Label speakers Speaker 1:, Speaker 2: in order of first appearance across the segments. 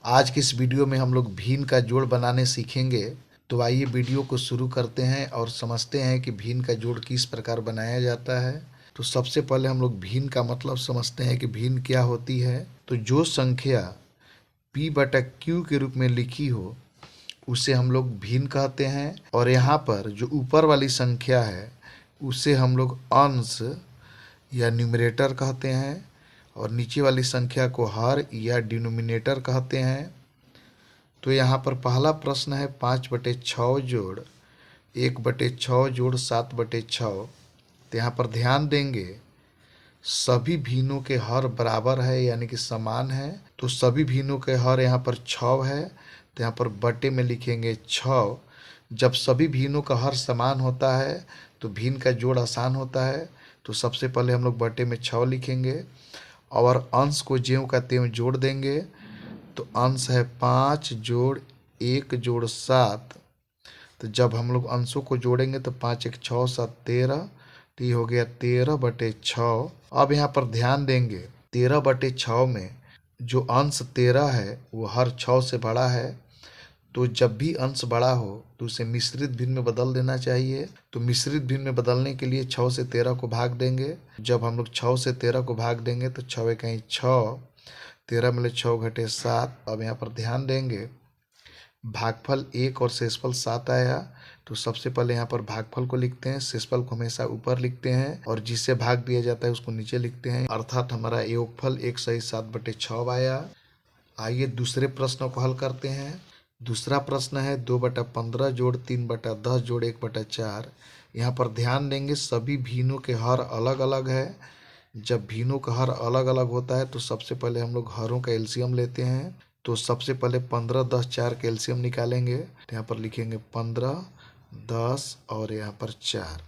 Speaker 1: आज की इस वीडियो में हम लोग भिन्न का जोड़ बनाने सीखेंगे। तो आइए वीडियो को शुरू करते हैं और समझते हैं कि भिन्न का जोड़ किस प्रकार बनाया जाता है। तो सबसे पहले हम लोग भिन्न का मतलब समझते हैं कि भिन्न क्या होती है। तो जो संख्या p/q के रूप में लिखी हो उसे हम लोग भिन्न कहते हैं, और यहाँ पर जो ऊपर वाली संख्या है उसे हम लोग अंश या न्यूमरेटर कहते हैं, और नीचे वाली संख्या को हर या डिनोमिनेटर कहते हैं। तो यहाँ पर पहला प्रश्न है 5/6 जोड़ 1/6 जोड़ 7/6। तो यहाँ पर ध्यान देंगे सभी भिन्नों के हर बराबर है यानी कि समान है। तो सभी भिन्नों के हर यहाँ पर 6 है, तो यहाँ पर बटे में लिखेंगे 6। जब सभी भिन्नों का हर समान होता है तो भिन्न का जोड़ आसान होता है। तो सबसे पहले हम लोग बटे में 6 लिखेंगे और अंश को ज्यों का त्यों जोड़ देंगे। तो अंश है 5 जोड़ 1 जोड़ 7। तो जब हम लोग अंशों को जोड़ेंगे तो 5 1 6 7 13। तो ये हो गया 13/6। अब यहाँ पर ध्यान देंगे 13/6 में जो अंश 13 है वो हर 6 से बड़ा है। तो जब भी अंश बड़ा हो तो उसे मिश्रित भिन्न में बदल देना चाहिए। तो मिश्रित भिन्न में बदलने के लिए 6 से 13 को भाग देंगे। जब हम लोग 6 से 13 को भाग देंगे तो 6 कहीं 6, 13 मिले 6 घटे 7। अब यहाँ पर ध्यान देंगे भागफल 1 और शेषफल 7 आया। तो सबसे पहले यहाँ पर भागफल को लिखते हैं, शेषफल को हमेशा ऊपर लिखते हैं और जिससे भाग दिया जाता है उसको नीचे लिखते हैं। अर्थात हमारा योगफल 1 सही 7/6 आया। आइए दूसरे प्रश्न को हल करते हैं। दूसरा प्रश्न है 2/15 जोड़ 3/10 जोड़ 1/4। यहाँ पर ध्यान देंगे सभी भिन्नों के हर अलग अलग है। जब भिन्नों का हर अलग अलग होता है तो सबसे पहले हम लोग हरों का एलसीएम लेते हैं। तो सबसे पहले 15 10 4 का एलसीएम निकालेंगे। तो यहाँ पर लिखेंगे 15 10 और यहाँ पर 4।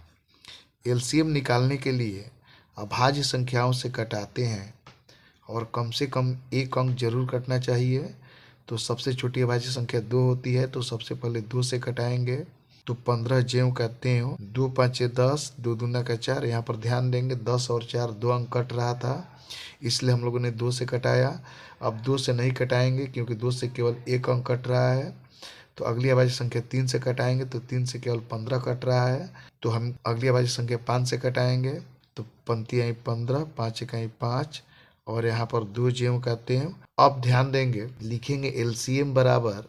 Speaker 1: एलसीएम निकालने के लिए अभाज्य संख्याओं से कटाते हैं और कम से कम एक अंक जरूर कटना चाहिए। तो सबसे छोटी अभाज्य संख्या 2 होती है, तो सबसे पहले 2 से कटाएंगे। तो 15 ज्यों का त्यों, 2 5 10, 2 दूना का 4। यहाँ पर ध्यान देंगे 10 और 4 2 अंक कट रहा था, इसलिए हम लोगों ने 2 से कटाया। अब 2 से नहीं कटाएंगे क्योंकि 2 से केवल एक अंक कट रहा है। तो अगली अभाज्य संख्या 3 से कटाएंगे, तो 3 से केवल 15 कट रहा है। तो हम अगली अभाज्य संख्या 5 से कटाएंगे। तो पंक्ति आई 15, 5 इकाई 5 और यहाँ पर 2 ज्यों का त्यों। अब ध्यान देंगे लिखेंगे एलसीएम बराबर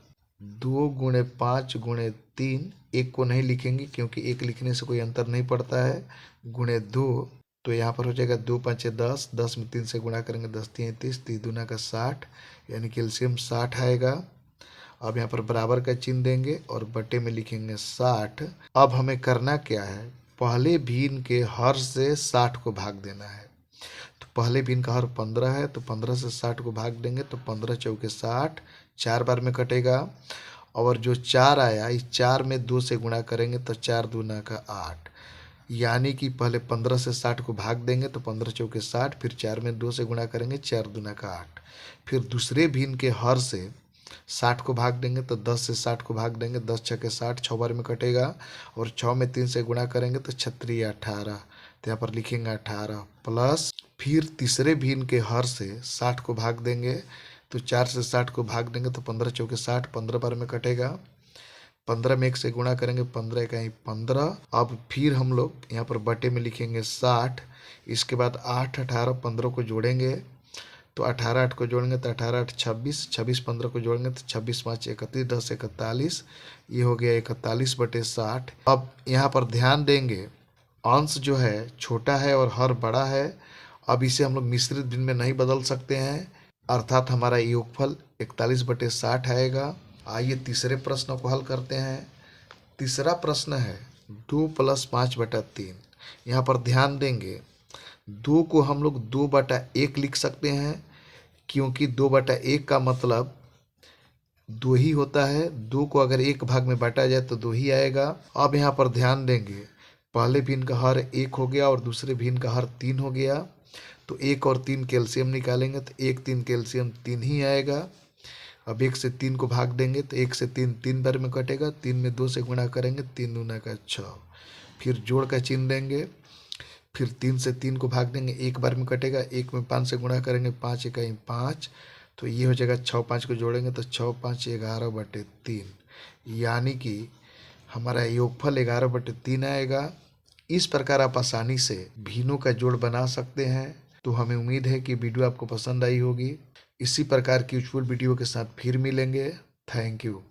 Speaker 1: 2 गुणे 5 गुणे 3। एक को नहीं लिखेंगे क्योंकि एक लिखने से कोई अंतर नहीं पड़ता है, गुणे 2। तो यहाँ पर हो जाएगा 2 5 10, 10 में 3 से गुणा करेंगे 10 3 30, 3 दूना का 60, यानी कि एलसीएम 60 आएगा। अब यहाँ पर बराबर का चिन्ह देंगे और बटे में लिखेंगे 60। अब हमें करना क्या है, पहले भिन्न के हर से 60 को भाग देना है। तो पहले भिन्न का हर 15 है, तो 15 से 60 को भाग देंगे तो 15 चौके 60, 4 बार में कटेगा। और जो 4 आया इस 4 में 2 से गुणा करेंगे तो 4 दूना का 8, यानी कि पहले 15 से 60 को भाग देंगे तो 15 चौके 60, फिर 4 में 2 से गुणा करेंगे 4 दूना का 8। फिर दूसरे भिन्न के हर से 60 को भाग देंगे तो 10 से 60 को भाग देंगे, 10 छके 60, 6 बार में कटेगा। और 6 में 3 से गुणा करेंगे तो 6 18। तो यहाँ पर लिखेंगे 18 प्लस फिर तीसरे भिन्न के हर से 60 को भाग देंगे। तो 4 से 60 को भाग देंगे तो 15 चौके 60, 15 बार में कटेगा। 15 में 1 से गुणा करेंगे 15 इकाई 15। अब फिर हम लोग यहाँ पर बटे में लिखेंगे 60। इसके बाद 8 18 15 को जोड़ेंगे। तो 18 8 को जोड़ेंगे तो 18 8 26, 26 15 को जोड़ेंगे तो 26 5 31, 10 41। ये हो गया 41/60। अब यहाँ पर ध्यान देंगे अंश जो है छोटा है और हर बड़ा है। अब इसे हम लोग मिश्रित भिन्न में नहीं बदल सकते हैं, अर्थात हमारा योगफल 41/60 आएगा। आइए तीसरे प्रश्न को हल करते हैं। तीसरा प्रश्न है 2 + 5/3। यहाँ पर ध्यान देंगे 2 को हम लोग 2/1 लिख सकते हैं, क्योंकि 2/1 का मतलब 2 ही होता है। 2 को अगर एक भाग में बांटा जाए तो 2 ही आएगा। अब यहाँ पर ध्यान देंगे पहले भिन्न का हर 1 हो गया और दूसरे भिन्न का हर 3 हो गया। तो 1 और 3 के एलसीएम निकालेंगे तो 1 3 के एलसीएम 3 ही आएगा। अब 1 से 3 को भाग देंगे तो 1 से 3 3 बार में कटेगा, 3 में 2 से गुणा करेंगे 3 दूना का 6। फिर जोड़ का चिन्ह देंगे, फिर 3 से 3 को भाग देंगे, 1 बार में कटेगा, 1 में 5 से गुणा करेंगे 5 इकाई 5, तो ये हो जाएगा 6 5 को जोड़ेंगे तो 6 5 11/3, यानी कि हमारा योगफल 11/3 आएगा। इस प्रकार आप आसानी से भिन्नों का जोड़ बना सकते हैं। तो हमें उम्मीद है कि वीडियो आपको पसंद आई होगी। इसी प्रकार की यूजफुल वीडियो के साथ फिर मिलेंगे। Thank you.